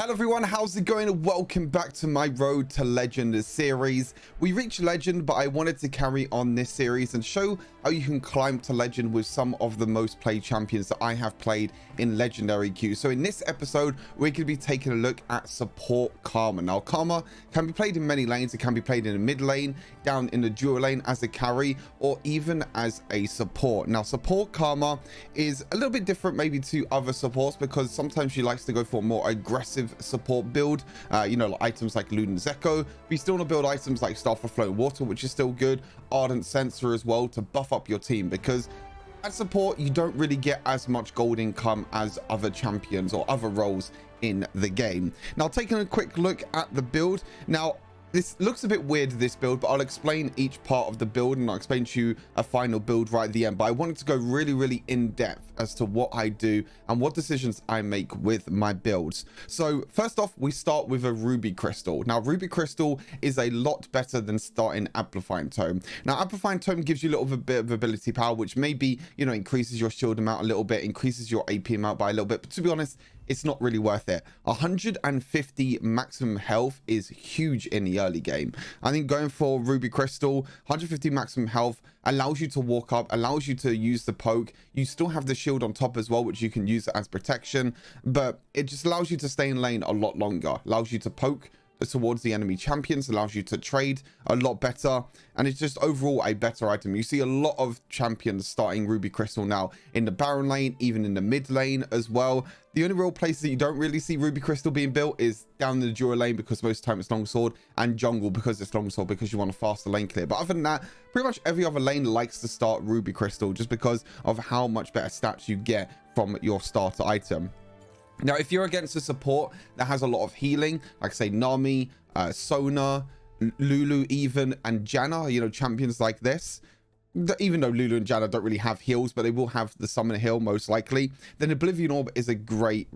Hello everyone, how's it going? Welcome back to my Road to Legend series. We reached Legend, but I wanted to carry on this series and show how you can climb to Legend with some of the most played champions that I have played in Legendary queue. So in this episode, we're going to be taking a look at support Karma. Now, Karma can be played in many lanes. It can be played in the mid lane, down in the duo lane as a carry, or even as a support. Now, support Karma is a little bit different maybe to other supports because sometimes she likes to go for a more aggressive support build, like items like Luden's Echo. We still want to build items like Star for Flowing Water, which is still good, Ardent Sensor as well, to buff up your team, because at support you don't really get as much gold income as other champions or other roles in the game. Now, taking a quick look at the build now, this looks a bit weird, this build, but I'll explain each part of the build and I'll explain to you a final build right at the end. But I wanted to go really in depth as to what I do and what decisions I make with my builds. So first off, we start with a Ruby Crystal. Now, Ruby Crystal is a lot better than starting Amplifying Tome. Now, Amplifying Tome gives you a little bit of ability power, which maybe, increases your shield amount a little bit, increases your AP amount by a little bit. But to be honest, it's not really worth it. 150 maximum health is huge in the early game. I think going for Ruby Crystal, 150 maximum health allows you to walk up, allows you to use the poke. You still have the shield on top as well, which you can use as protection, but it just allows you to stay in lane a lot longer, allows you to poke towards the enemy champions, allows you to trade a lot better, and it's just overall a better item. You see a lot of champions starting Ruby Crystal now in the Baron lane, even in the mid lane as well. The only real places that you don't really see Ruby Crystal being built is down the duo lane, because most of the time it's longsword, and jungle because it's longsword, because you want a faster lane clear. But other than that, pretty much every other lane likes to start Ruby Crystal just because of how much better stats you get from your starter item. Now, if you're against a support that has a lot of healing, like say Nami, Sona, Lulu even, and Janna, champions like this, even though Lulu and Janna don't really have heals, but they will have the summon heal most likely, then Oblivion Orb is a great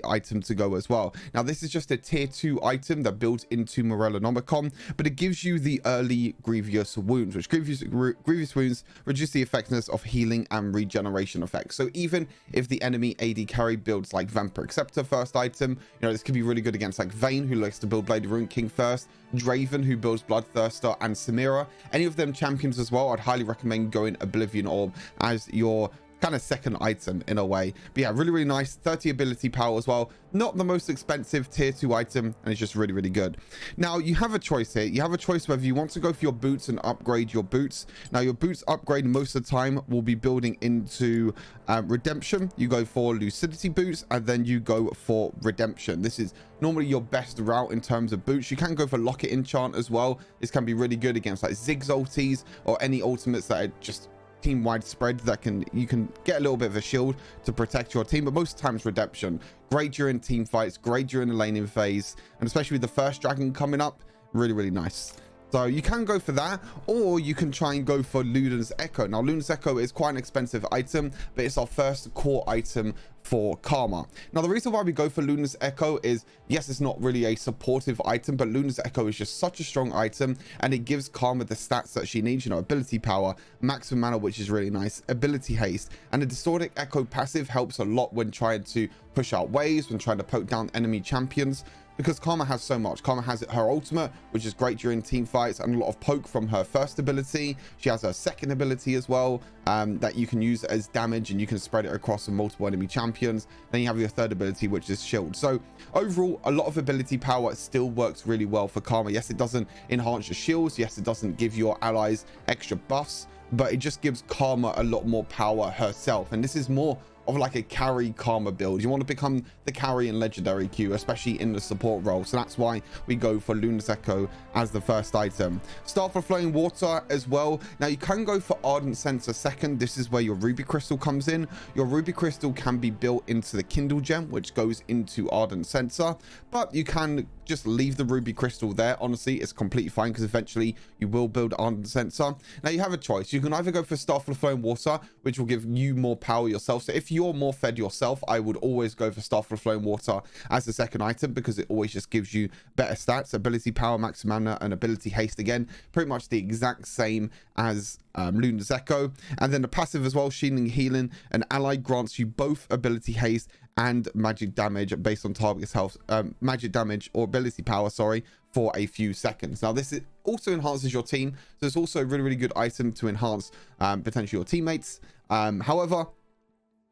item to go as well. Now, this is just a tier 2 item that builds into Morellonomicon, but it gives you the early Grievous Wounds, which Grievous Wounds reduce the effectiveness of healing and regeneration effects. So even if the enemy AD carry builds like Vampire Acceptor first item, this could be really good against like Vayne, who likes to build Blade of Ruin King first, Draven, who builds Bloodthirster, and Samira. Any of them champions as well, I'd highly recommend going Oblivion Orb as your kind of second item in a way. But yeah, really nice. 30 ability power as well. Not the most expensive tier 2 item, and it's just really good. Now, you have a choice here. You have a choice whether you want to go for your boots and upgrade your boots. Now, your boots upgrade most of the time will be building into Redemption. You go for Lucidity boots, and then you go for Redemption. This is normally your best route in terms of boots. You can go for Locket Enchant as well. This can be really good against like Ziggs ultis or any ultimates that are just team wide spread that you can get a little bit of a shield to protect your team. But most times Redemption, great during team fights, great during the laning phase, and especially with the first dragon coming up, really nice. So you can go for that, or you can try and go for Luden's Echo. Now, Luden's Echo is quite an expensive item, but it's our first core item for Karma. Now, the reason why we go for Luden's Echo is, yes, it's not really a supportive item, but Luden's Echo is just such a strong item, and it gives Karma the stats that she needs, ability power, maximum mana, which is really nice, ability haste, and the Distorted Echo passive helps a lot when trying to push out waves, when trying to poke down enemy champions, because Karma has so much. Karma has her ultimate, which is great during team fights, and a lot of poke from her first ability. She has her second ability as well, that you can use as damage, and you can spread it across multiple enemy champions. Then you have your third ability, which is shield. So overall, a lot of ability power still works really well for Karma. Yes, it doesn't enhance your shields. Yes, it doesn't give your allies extra buffs, but it just gives Karma a lot more power herself. And this is more of like a carry Karma build. You want to become the carry in Legendary queue, especially in the support role. So that's why we go for Luden's Echo as the first item. Star for Flowing Water as well. Now, you can go for Ardent Sensor second. This is where your Ruby Crystal comes in. Your Ruby Crystal can be built into the Kindle Gem, which goes into Ardent Sensor, but you can just leave the Ruby Crystal there. Honestly, it's completely fine, because eventually you will build Ardent Sensor. Now, you have a choice. You can either go for Star for Flowing Water, which will give you more power yourself. So if you're more fed yourself, I would always go for Star for Flowing Water as the second item, because it always just gives you better stats, ability power, maximum mana, and ability haste. Again, pretty much the exact same as Luna's Echo. And then the passive as well, Shielding Healing. An ally grants you both ability haste and magic damage based on target's health, magic damage or ability power, sorry, for a few seconds. Now this also enhances your team, so it's also a really good item to enhance potentially your teammates. However,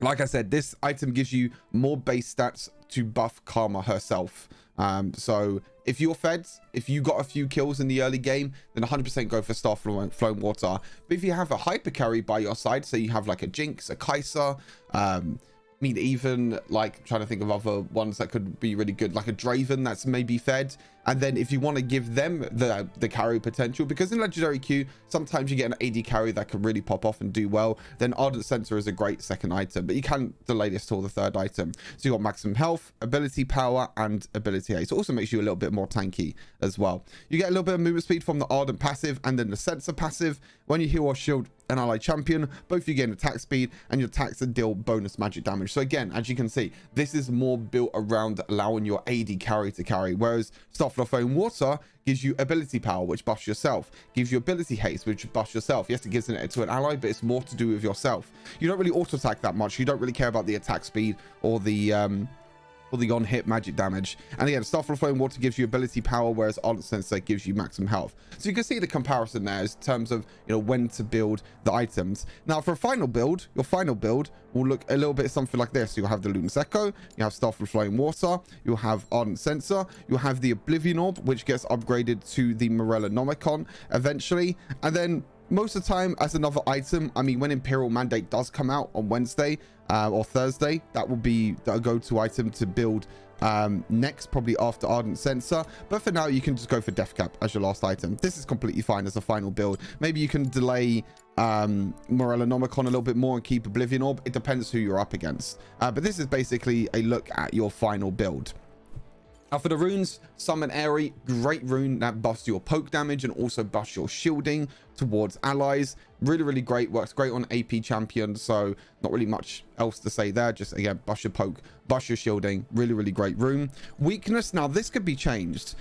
like I said, this item gives you more base stats to buff Karma herself. So if you're fed, if you got a few kills in the early game, then 100% go for Star Flowing Water. But if you have a hyper carry by your side, so you have like a Jinx, a Kai'Sa, I mean, even like trying to think of other ones that could be really good, like a Draven that's maybe fed. And then if you want to give them the carry potential, because in legendary queue sometimes you get an AD carry that can really pop off and do well, then Ardent Censer is a great second item, but you can delay this till the third item. So you got maximum health, ability power, and ability haste. It also makes you a little bit more tanky as well. You get a little bit of movement speed from the Ardent passive, and then the Censer passive. When you heal or shield an ally champion, both you gain attack speed and your attacks and deal bonus magic damage. So again, as you can see, this is more built around allowing your AD carry to carry, whereas Flowing Water gives you ability power, which buffs yourself, gives you ability haste, which buffs yourself. Yes, it gives it to an ally, but it's more to do with yourself. You don't really auto attack that much. You don't really care about the attack speed or the on-hit magic damage. And again, Starfall Flowing Water gives you ability power, whereas Ardent Censer gives you maximum health. So you can see the comparison there in terms of, you know, when to build the items. Now for a final build, your final build will look a little bit something like this. You'll have the Luna's Echo, you have Starfall Flowing Water, you'll have Ardent Censer, you'll have the Oblivion Orb, which gets upgraded to the Morellonomicon eventually, and then most of the time as another item. I mean, when Imperial Mandate does come out on Wednesday or Thursday, that will be a go-to item to build next, probably after Ardent Censer. But for now, you can just go for Death Cap as your last item. This is completely fine as a final build. Maybe you can delay Morellonomicon a little bit more and keep Oblivion Orb. It depends who you're up against. But this is basically a look at your final build. Now for the runes, Summon Aerie, great rune that buffs your poke damage and also buffs your shielding towards allies. Really great, works great on AP champions, so not really much else to say there. Just again, buff your poke, buff your shielding. Really great rune. Weakness, now this could be changed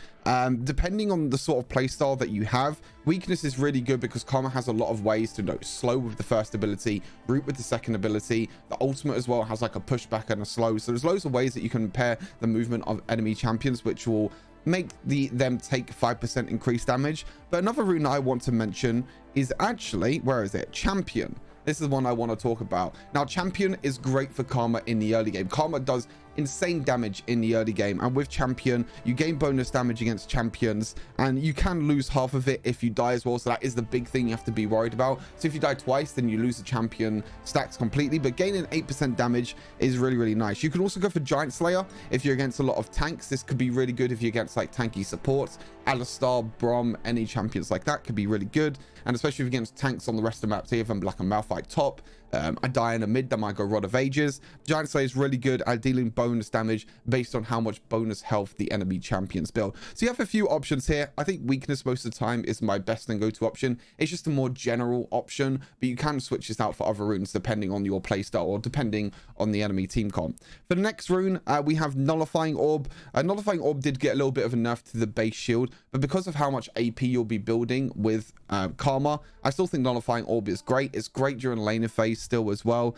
depending on the sort of playstyle that you have. Weakness is really good because Karma has a lot of ways to slow with the first ability, root with the second ability. The ultimate as well has like a pushback and a slow, so there's loads of ways that you can impair the movement of enemy champions, which will make them take 5% increased damage. But another rune I want to mention is actually, where is it? Champion. This is one I want to talk about. Now, Champion is great for Karma in the early game. Karma does insane damage in the early game, and with Champion, you gain bonus damage against champions, and you can lose half of it if you die as well. So that is the big thing you have to be worried about. So if you die twice, then you lose the champion stacks completely, but gaining 8% damage is really nice. You can also go for Giant Slayer if you're against a lot of tanks. This could be really good if you're against like tanky supports. Alistar, Braum, any champions like that could be really good, and especially if you're against tanks on the rest of the map. So even like a Malphite top, I die in a mid, that might go Rod of Ages. Giant Slayer is really good at dealing bonus damage based on how much bonus health the enemy champions build. So you have a few options here. I think Weakness most of the time is my best and go-to option. It's just a more general option, but you can switch this out for other runes depending on your playstyle or depending on the enemy team comp. For the next rune, we have Nullifying Orb. Nullifying Orb did get a little bit of a nerf to the base shield, but because of how much AP you'll be building with Karma, I still think Nullifying Orb is great. It's great during laning phase still as well.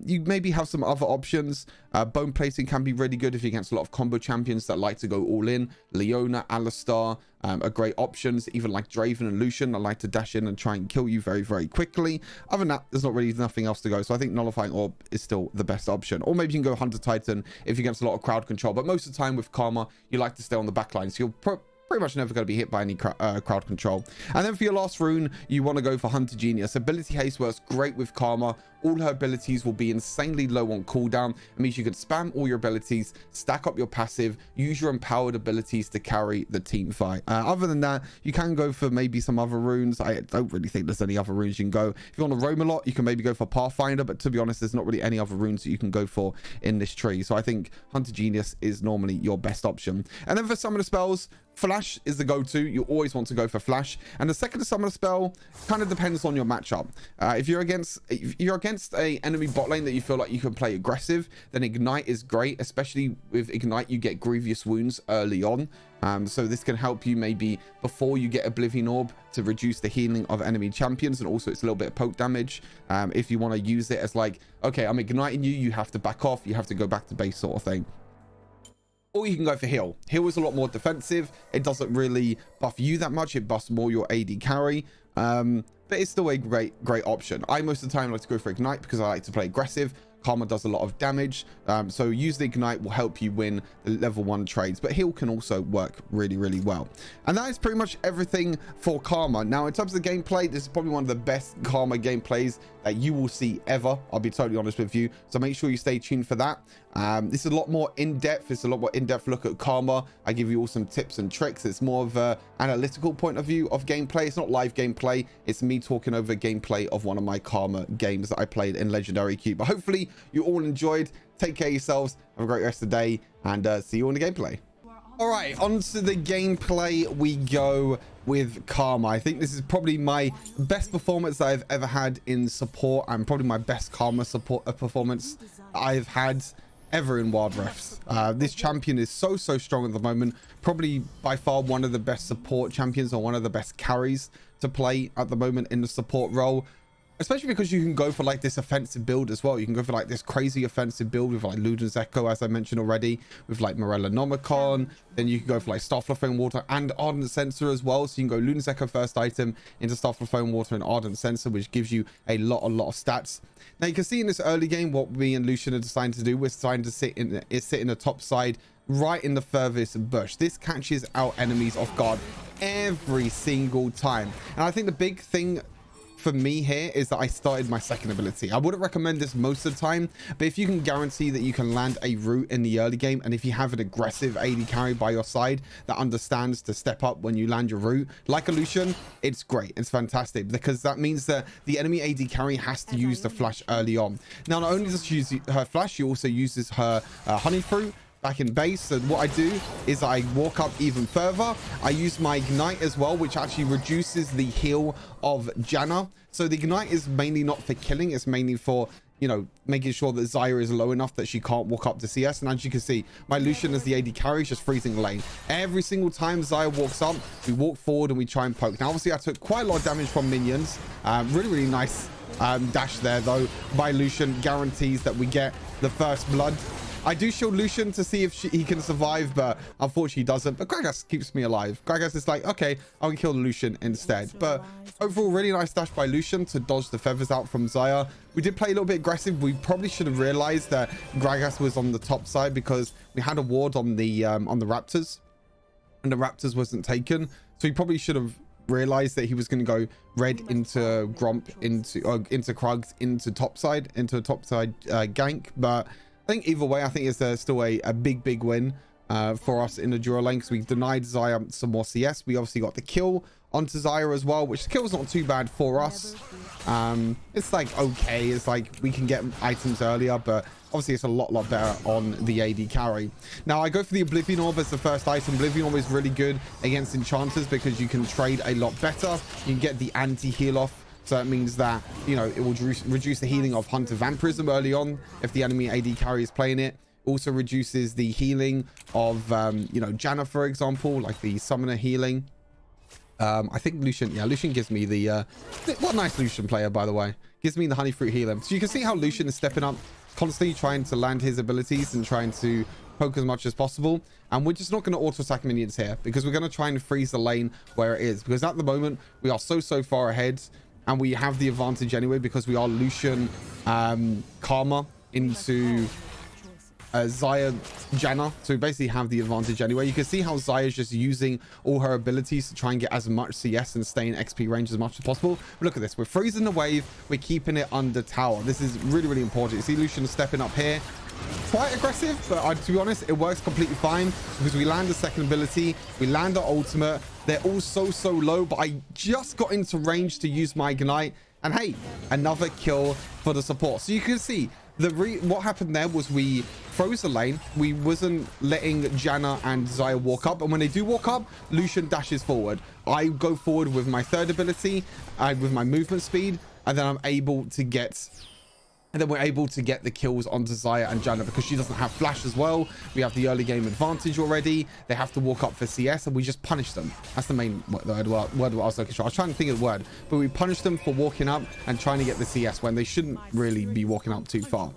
You maybe have some other options. Bone Plating can be really good if you're against a lot of combo champions that like to go all in. Leona, Alistar are great options. Even like Draven and Lucian, I like to dash in and try and kill you very quickly. Other than that, there's not really nothing else to go. So I think Nullifying Orb is still the best option. Or maybe you can go Hunter Titan if you're against a lot of crowd control. But most of the time with Karma, you like to stay on the back line. So you're pretty much never going to be hit by any crowd control. And then for your last rune, you want to go for Hunter Genius. Ability Haste works great with Karma. All her abilities will be insanely low on cooldown. It means you can spam all your abilities, stack up your passive, use your empowered abilities to carry the team fight. Other than that, you can go for maybe some other runes. I don't really think there's any other runes you can go. If you want to roam a lot, you can maybe go for Pathfinder, but to be honest, there's not really any other runes that you can go for in this tree. So I think Hunter Genius is normally your best option. And then for some of the spells, Flash is the go-to. You always want to go for Flash. And the second to summon a spell kind of depends on your matchup. If you're against against a enemy bot lane that you feel like you can play aggressive, then Ignite is great. Especially with Ignite, you get grievous wounds early on. So this can help you maybe before you get Oblivion Orb to reduce the healing of enemy champions, and also it's a little bit of poke damage. If you want to use it as like, okay, I'm igniting you, you have to back off, you have to go back to base sort of thing. Or you can go for heal. Heal is a lot more defensive. It doesn't really buff you that much. It buffs more your AD carry. But it's still a great option. I most of the time like to go for Ignite because I like to play aggressive. Karma does a lot of damage, so using Ignite will help you win the level 1 trades, but heal can also work really well. And that is pretty much everything for Karma. Now in terms of the gameplay, this is probably one of the best Karma gameplays that you will see ever. I'll be totally honest with you, so make sure you stay tuned for that. This is a lot more in-depth. It's a lot more in-depth look at Karma. I give you all some tips and tricks. It's more of a analytical point of view of gameplay. It's not live gameplay. It's me talking over gameplay of one of my Karma games that I played in Legendary Queue. But hopefully you all enjoyed. Take care of yourselves. Have a great rest of the day, and see you on the gameplay. All right, on to the gameplay we go with Karma. I think this is probably my best performance that I've ever had in support, and probably my best Karma support performance I've had ever in Wild Rifts. This champion is so strong at the moment. Probably by far one of the best support champions, or one of the best carries to play at the moment in the support role. Especially because you can go for like this offensive build as well. You can go for like this crazy offensive build with like Luden's Echo, as I mentioned already, with like Morella Nomicon. Then you can go for like Starflow Flame Water and Ardent Sensor as well. So you can go Luden's Echo first item into Starflow Flame Water and Ardent Sensor, which gives you a lot of stats. Now you can see in this early game what me and Lucian are deciding to do. We're trying to sit in the top side, right in the furthest bush. This catches our enemies off guard every single time. And I think the big thing for me here is that I started my second ability. I wouldn't recommend this most of the time, but if you can guarantee that you can land a root in the early game, and if you have an aggressive AD carry by your side that understands to step up when you land your root, like a Lucian, it's great. It's fantastic, because that means that the enemy AD carry has to use the flash early on. Now, not only does she use her flash, she also uses her honey fruit back in base. So what I do is I walk up even further. I use my Ignite as well, which actually reduces the heal of Janna. So the Ignite is mainly not for killing, it's mainly for, you know, making sure that Xayah is low enough that she can't walk up to CS. And as you can see, my Lucian as the AD carry is just freezing lane. Every single time Xayah walks up, we walk forward and we try and poke. Now obviously I took quite a lot of damage from minions. Really nice dash there though by Lucian. Guarantees that we get the first blood. I do shield Lucian to see if he can survive, but unfortunately he doesn't. But Gragas keeps me alive. Gragas is like, okay, I'll kill Lucian instead. But overall, really nice dash by Lucian to dodge the feathers out from Xayah. We did play a little bit aggressive. We probably should have realized that Gragas was on the top side, because we had a ward on the Raptors, and the Raptors wasn't taken. So we probably should have realized that he was going to go red into Gromp, into Krugs, into topside, into a topside gank. But I think either way, I think it's still a big win for us in the duo lane, because we denied Xayah some more CS. We obviously got the kill onto Xayah as well, which the kill's not too bad for us. It's like okay, it's like we can get items earlier, but obviously it's a lot better on the AD carry. Now I go for the Oblivion Orb as the first item. Oblivion Orb is really good against enchanters because you can trade a lot better. You can get the anti-heal off. So that means that, you know, it will reduce the healing of Hunter Vampirism early on if the enemy AD carry is playing it. Also reduces the healing of, you know, Janna, for example, like the summoner healing. I think Lucian, yeah, Lucian gives me the, what a nice Lucian player, by the way. Gives me the honey fruit healer. So you can see how Lucian is stepping up, constantly trying to land his abilities and trying to poke as much as possible. And we're just not going to auto attack minions here, because we're going to try and freeze the lane where it is. Because at the moment, we are so far ahead. And we have the advantage anyway, because we are Lucian, Karma into Xayah, Janna. So we basically have the advantage anyway. You can see how Xayah is just using all her abilities to try and get as much CS and stay in XP range as much as possible. But look at this. We're freezing the wave. We're keeping it under tower. This is really important. You see Lucian stepping up here. Quite aggressive, but to be honest, it works completely fine, because we land the second ability, we land our ultimate. They're all so low, but I just got into range to use my Ignite, and hey, another kill for the support. So you can see what happened there was we froze the lane. We wasn't letting Janna and Xayah walk up, and when they do walk up, Lucian dashes forward. I go forward with my third ability, with my movement speed, and then I'm able to get And then we're able to get the kills onto Xayah and Janna because she doesn't have flash as well. We have the early game advantage already. They have to walk up for CS and we just punish them. That's the main word what I was looking for. I was trying to think of the word, but we punish them for walking up and trying to get the CS when they shouldn't really be walking up too far.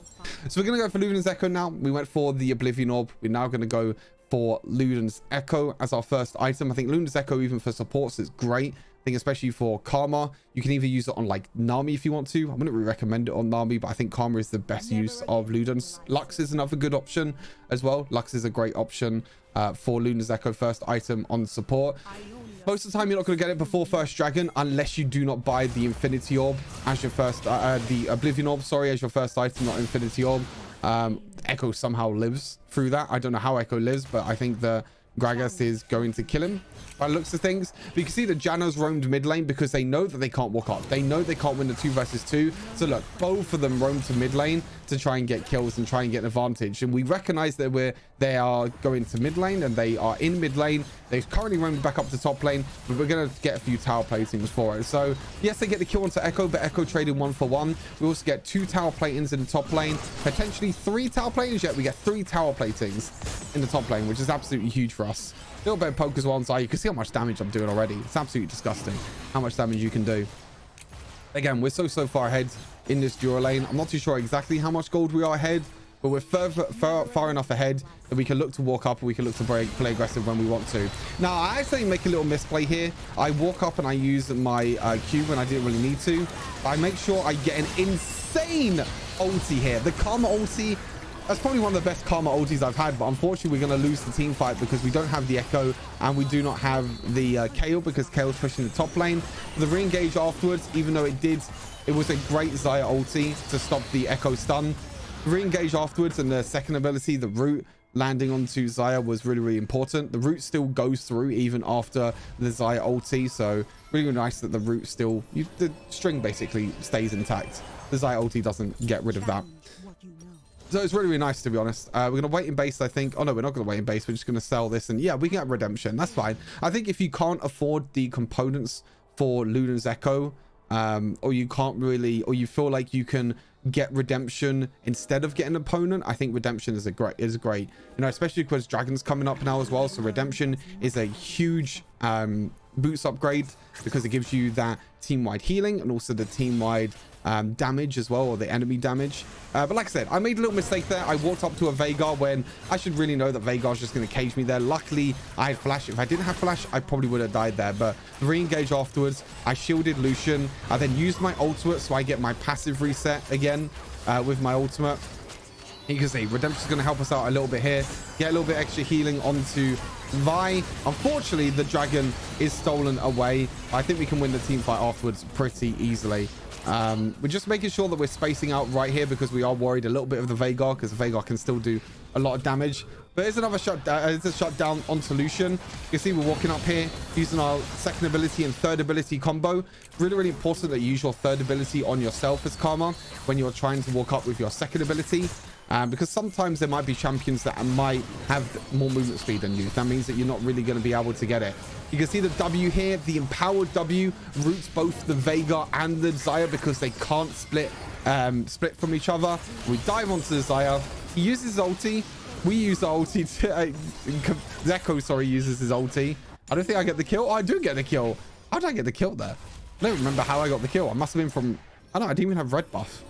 So we're going to go for Luden's Echo now. We went for the Oblivion Orb. We're now going to go for Luden's Echo as our first item. I think Luden's Echo, even for supports, is great. I think especially for Karma, you can either use it on like Nami if you want to. I wouldn't really recommend it on Nami, but I think Karma is the best use of Luden's. Lux is another good option as well. Lux is a great option for Luden's Echo first item on support. Most of the time, you're not going to get it before first dragon unless you do not buy the Infinity Orb as your first, the Oblivion Orb, sorry, as your first item, not Infinity Orb. Echo somehow lives through that. I don't know how Echo lives, but I think the Gragas is going to kill him by the looks of things. But you can see the Janna's roamed mid lane because they know that they can't walk up. They know they can't win the 2 versus 2. So look, both of them roam to mid lane to try and get kills and try and get an advantage. And we recognize that they are going to mid lane and they are in mid lane. They've currently roamed back up to top lane, but we're going to get a few tower platings for it. So yes, they get the kill onto Echo, but Echo traded 1 for 1. We also get 2 tower platings in the top lane, potentially 3 tower platings. Yet we get 3 tower platings in the top lane, which is absolutely huge for us. A little bit of poke as well on Xayah. You can see how much damage I'm doing already. It's absolutely disgusting how much damage you can do. Again, we're so far ahead in this duo lane. I'm not too sure exactly how much gold we are ahead, but we're far enough ahead that we can look to walk up and we can look to play aggressive when we want to. Now, I actually make a little misplay here. I walk up and I use my Q when I didn't really need to. I make sure I get an insane ulti here. The Karma ulti, that's probably one of the best Karma ultis I've had, but unfortunately we're going to lose the team fight because we don't have the Echo and we do not have the Kayle because Kayle's pushing the top lane. The re-engage afterwards, even though it was a great Xayah ulti to stop the Echo stun. Re-engage afterwards and the second ability, the root landing onto Xayah, was really important. The root still goes through even after the Xayah ulti, so really nice that the root still, the string basically stays intact. The Xayah ulti doesn't get rid of that. So it's really nice, to be honest. We're going to wait in base, I think. Oh, no, we're not going to wait in base. We're just going to sell this. And yeah, we can get redemption. That's fine. I think if you can't afford the components for Luden's Echo, or you can't really, or you feel like you can get redemption instead of getting an opponent, I think redemption is great. You know, especially because Dragon's coming up now as well. So redemption is a huge boots upgrade because it gives you that team-wide healing and also the team-wide damage as well, or the enemy damage. But like I said, I made a little mistake there. I walked up to a Veigar when I should really know that Veigar's just going to cage me there. Luckily, I had flash. If I didn't have flash, I probably would have died there. But the re-engage afterwards, I shielded Lucian. I then used my ultimate, so I get my passive reset again with my ultimate. You can see redemption's going to help us out a little bit here. Get a little bit extra healing onto Vi. Unfortunately, the dragon is stolen away. I think we can win the team fight afterwards pretty easily. We're just making sure that we're spacing out right here because we are worried a little bit of the Veigar, because the Veigar can still do a lot of damage. But here's another shutdown onto Lucian. You can see we're walking up here using our second ability and third ability combo. Really important that you use your third ability on yourself as Karma when you're trying to walk up with your second ability. Because sometimes there might be champions that might have more movement speed than you. That means that you're not really going to be able to get it. You can see the W here. The empowered W roots both the Veigar and the Xayah because they can't split from each other. We dive onto the Xayah. He uses his ulti. We use the ulti to... Zeko, sorry, uses his ulti. I don't think I get the kill. Oh, I do get the kill. How did I get the kill there? I don't remember how I got the kill. I must have been from... I don't know. I didn't even have red buff.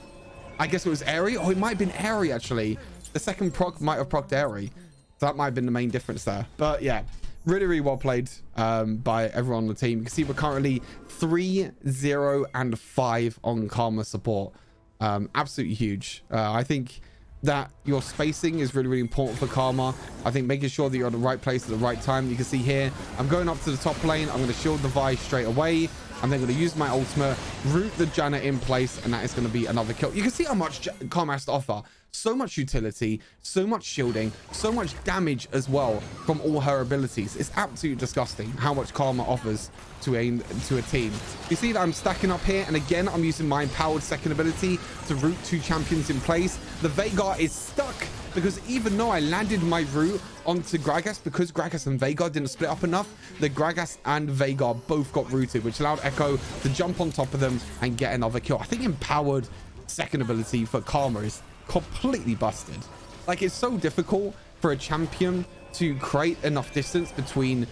I guess it was Airy. Oh, it might have been Airy, actually. The second proc might have procced Airy. So that might have been the main difference there. But yeah, really well played by everyone on the team. You can see we're currently 3-0 and 5 on Karma support. Absolutely huge. I think that your spacing is really important for Karma. I think making sure that you're at the right place at the right time. You can see here, I'm going up to the top lane. I'm going to shield the Vi straight away. I'm then going to use my ultimate, root the Janna in place, and that is going to be another kill. You can see how much Karma has to offer. So much utility, so much shielding, so much damage as well from all her abilities. It's absolutely disgusting how much Karma offers to a team. You see that I'm stacking up here, and again, I'm using my empowered second ability to root 2 champions in place. The Veigar is stuck because even though I landed my root onto Gragas, because Gragas and Veigar didn't split up enough, the Gragas and Veigar both got rooted, which allowed Echo to jump on top of them and get another kill. I think empowered second ability for Karma is completely busted. Like, it's so difficult for a champion to create enough distance between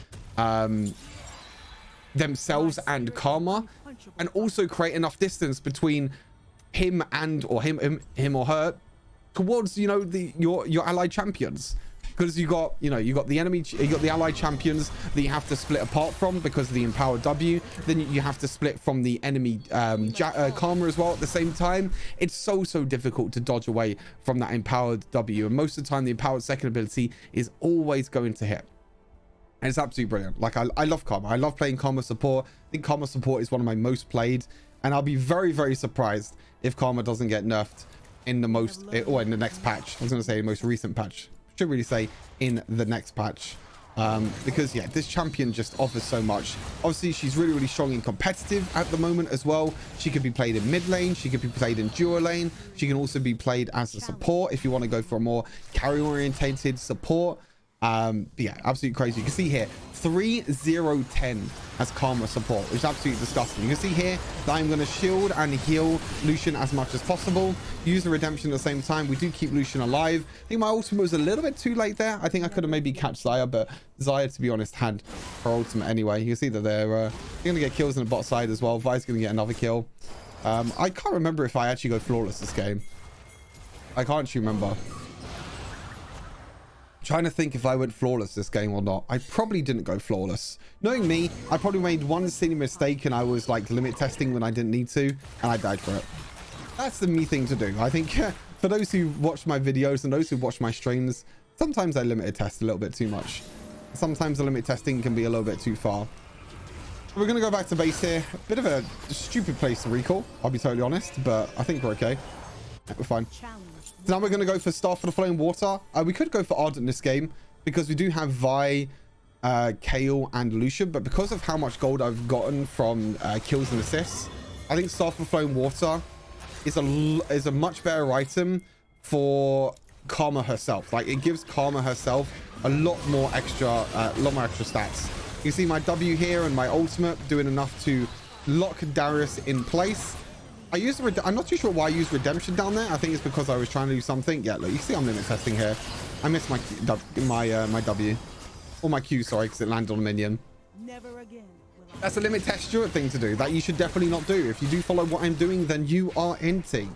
themselves and Karma, and also create enough distance between him and or her towards, you know, your allied champions. Because you got the enemy, you got the allied champions that you have to split apart from because of the empowered W. Then you have to split from the enemy Karma as well at the same time. It's so difficult to dodge away from that empowered W, and most of the time the empowered second ability is always going to hit. And it's absolutely brilliant. Like, I love Karma. I love playing Karma support. I think Karma support is one of my most played, and I'll be very surprised if Karma doesn't get nerfed in the next patch. I was going to say most recent patch. Should really say in the next patch, because yeah, this champion just offers so much. Obviously, she's really strong in competitive at the moment as well. She could be played in mid lane, she could be played in duo lane, she can also be played as a support if you want to go for a more carry orientated support. But yeah, absolutely crazy. You can see here 3-0-10 as Karma support, which is absolutely disgusting. You can see here that I'm going to shield and heal Lucian as much as possible, use the redemption at the same time. We do keep Lucian alive. I think my ultimate was a little bit too late there. I think I could have maybe catch Xayah, but Xayah, to be honest, had her ultimate anyway. You can see that they're going to get kills on the bot side as well. Vi's going to get another kill. I can't remember if I actually go flawless this game. I can't actually remember. Trying to think if I went flawless this game or not. I probably didn't go flawless. Knowing me, I probably made one silly mistake and I was like limit testing when I didn't need to, and I died for it. That's the me thing to do. I think for those who watch my videos and those who watch my streams, sometimes I limited test a little bit too much. Sometimes the limit testing can be a little bit too far. We're going to go back to base here. Bit of a stupid place to recall, I'll be totally honest, but I think we're okay. We're fine. So now we're going to go for Staff of the Flowing Water. We could go for Ardent this game because we do have Vi, Kayle, and Lucian. But because of how much gold I've gotten from kills and assists, I think Staff of the Flowing Water is a much better item for Karma herself. Like, it gives Karma herself a lot more extra stats. You see my W here and my ultimate doing enough to lock Darius in place. I'm not too sure why I used redemption down there. I think it's because I was trying to do something. Yeah, look, you see I'm limit testing here. I missed my W. Or my Q, sorry, because it landed on a minion. Never again. That's a limit test Stuart thing to do. That you should definitely not do. If you do follow what I'm doing, then you are inting.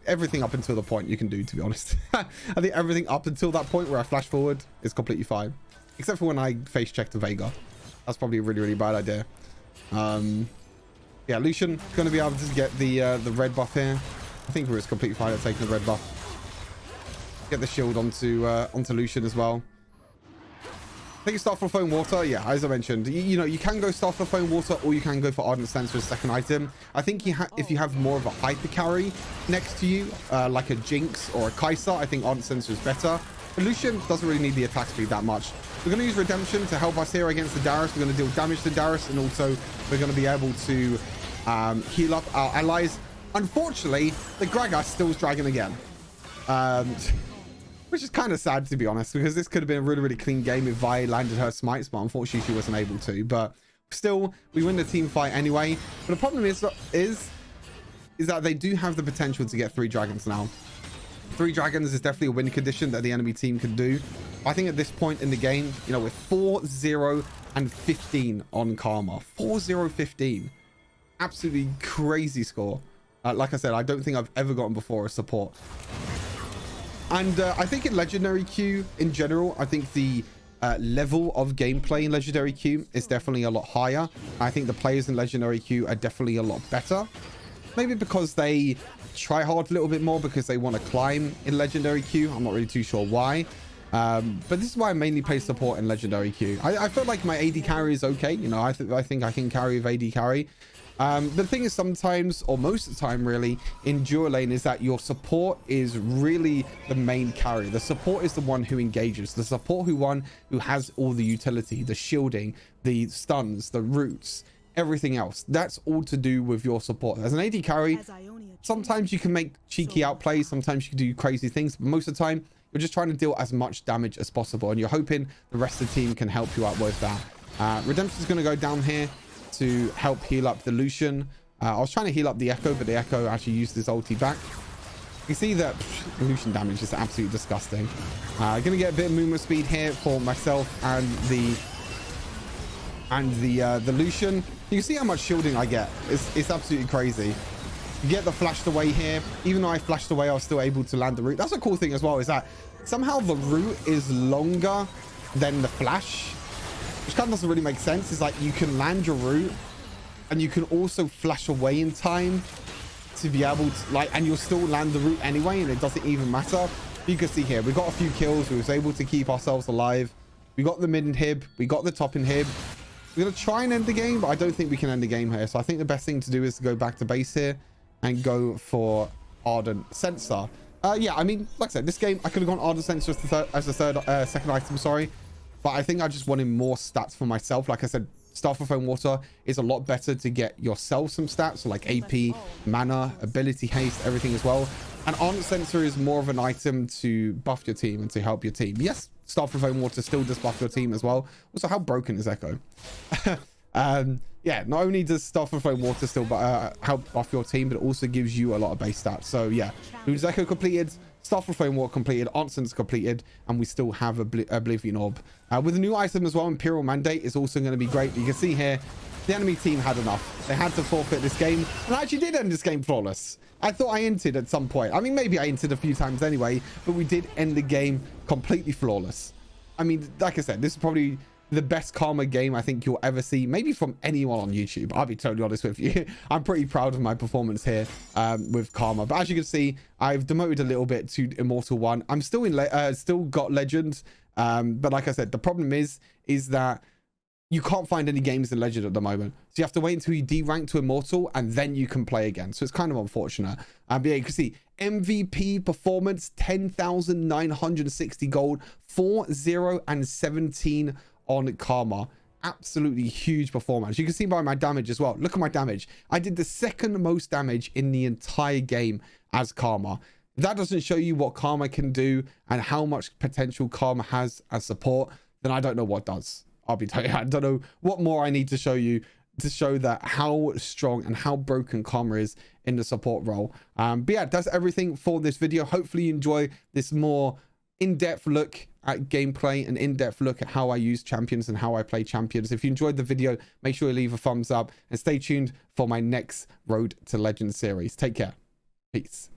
Everything up until the point you can do, to be honest. I think everything up until that point where I flash forward is completely fine. Except for when I face check the Veigar. That's probably a really bad idea. Yeah, Lucian going to be able to get the red buff here. I think we're completely fine at taking the red buff. Get the shield onto Lucian as well. I think Staff of Flowing Water. Yeah, as I mentioned, you know, you can go Staff of Flowing Water or you can go for Ardent Stancer as a second item. I think if you have more of a hyper carry next to you, like a Jinx or a Kai'Sa, I think Ardent Stancer is better. But Lucian doesn't really need the attack speed that much. We're going to use Redemption to help us here against the Darius. We're going to deal damage to Darius, and also we're going to be able to heal up our allies. Unfortunately, the Gragas still dragging again, which is kind of sad, to be honest, because this could have been a really clean game if Vi landed her smites, but unfortunately she wasn't able to. But still, we win the team fight anyway. But the problem is that they do have the potential to get 3 dragons now. 3 dragons is definitely a win condition that the enemy team can do. I think at this point in the game, you know, with 4-0 and 15 on Karma, 4-0-15. Absolutely crazy score. Like I said, I don't think I've ever gotten before a support. And I think in Legendary Queue in general, I think the level of gameplay in Legendary Queue is definitely a lot higher. I think the players in Legendary Queue are definitely a lot better. Maybe because they try hard a little bit more because they want to climb in Legendary Queue. I'm not really too sure why. But this is why I mainly play support in Legendary Queue. I feel like my AD carry is okay. You know, I think I can carry with AD carry. The thing is, sometimes, or most of the time really, in duo lane is that your support is really the main carry. The support is the one who engages. The support who has all the utility, the shielding, the stuns, the roots, everything else. That's all to do with your support. As an AD carry, sometimes you can make cheeky outplays, sometimes you can do crazy things, but most of the time you're just trying to deal as much damage as possible, and you're hoping the rest of the team can help you out with that. Redemption's going to go down here to help heal up the Lucian. I was trying to heal up the Echo, but the Echo actually used his ulti back. You see that Lucian damage is absolutely disgusting. Gonna get a bit of movement speed here for myself and the Lucian. You can see how much shielding I get. It's absolutely crazy. You get the flashed away here. Even though I flashed away, I was still able to land the root. That's a cool thing as well, is that somehow the root is longer than the flash, which kind of doesn't really make sense. It's like you can land your root and you can also flash away in time to be able to, like, and you'll still land the root anyway, and it doesn't even matter. You can see here, we got a few kills. We was able to keep ourselves alive. We got the mid inhib. We got the top inhib. We're going to try and end the game, but I don't think we can end the game here. So I think the best thing to do is to go back to base here and go for Ardent Sensor. Yeah, I mean, like I said, this game, I could have gone Ardent Sensor as a second item, sorry. But I think I just wanted more stats for myself. Like I said, Staff of Flame Water is a lot better to get yourself some stats, so like AP, mana, ability haste, everything as well. And Ardent Sensor is more of an item to buff your team and to help your team. Yes, Staff of Flame Water still does buff your team as well. Also, how broken is Echo? Yeah, not only does Staff of Flame Water still help buff your team, but it also gives you a lot of base stats. So yeah, Luna's Echo completed, Staff of Flame Water completed, Ardent Sensor completed, and we still have Oblivion Orb. With a new item as well, Imperial Mandate is also going to be great. You can see here, the enemy team had enough. They had to forfeit this game, and I actually did end this game flawless. I thought I entered at some point. I mean, maybe I entered a few times anyway, but we did end the game completely flawless. I mean, like I said, this is probably the best Karma game I think you'll ever see, maybe from anyone on YouTube. I'll be totally honest with you. I'm pretty proud of my performance here with Karma. But as you can see, I've demoted a little bit to Immortal 1. I'm still in, still got Legend. But like I said, the problem is that you can't find any games in Legend at the moment. So you have to wait until you D-rank to Immortal and then you can play again. So it's kind of unfortunate. But yeah, you can see MVP performance, 10,960 gold, 4, 0, and 17 on Karma. Absolutely huge performance. You can see by my damage as well. Look at my damage. I did the second most damage in the entire game as Karma. If that doesn't show you what Karma can do and how much potential Karma has as support, then I don't know what does. I'll be telling you, I don't know what more I need to show you to show that how strong and how broken Karma is in the support role. But yeah, that's everything for this video. Hopefully you enjoy this more in-depth look at gameplay and in-depth look at how I use champions and how I play champions. If you enjoyed the video, make sure you leave a thumbs up and stay tuned for my next Road to Legend series. Take care. Peace.